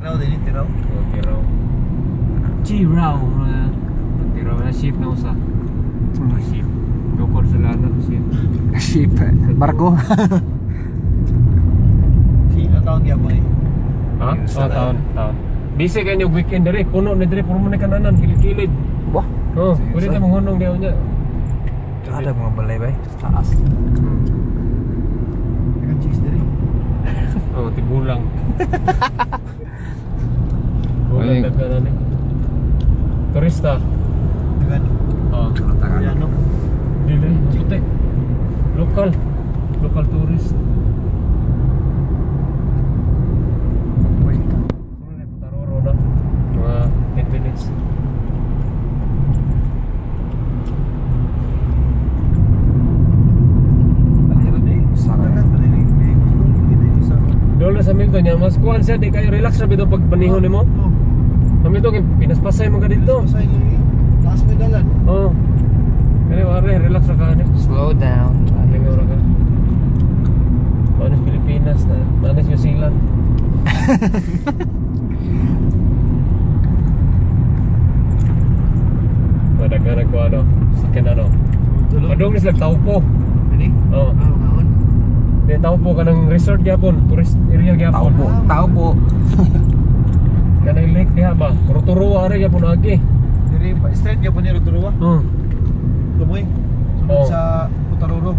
Tiraw din, tiraw. Oh, tiraw. Chiraw. Tiraw na ship na usa. Ship. Gukod sa lana ship. Ship. Barko. Sino taon niya mo eh? Ha? Oh, taon. Busy kayo yung weekend diri, puno na diri, puro mo na kananan, kilid-kilid. Wah. Oh, pwede tayo manghunong diyaw niya. Ada mga balay ba? Taas. Tekan cheese diri. Oh, tibulang. Ay. Bulan na kanan eh. Turista. Tekan. Oh, Koreano. dili, puti. Local tourist. Wait. Puro na Putaroro na. Mga 10 minutes. Dolo sa Milton niya, mas kuhan siya, di kayo relax na bito pag panihon ni mo. Sa Milton, pinaspasay mo ka dito. Pasay lagi. Taas mo dalan. Oo. Kaya wari, relax na ka. Slow down. Aling oras ka. Manis Pilipinas, manis New Zealand. Madaghanag ko ano, sakin ano. Padong ni sila Taupo. Ini? Oo. Ngaon. Di Taupo ka ng resort gyapon, tourist area gyapon. Tao po. Kanang lake diha ba? Rotorua ari gyapon agi. Diri straight gyapon ni Rotorua. Hmm. Lumoy. Oh. Sunod sa Putaroro.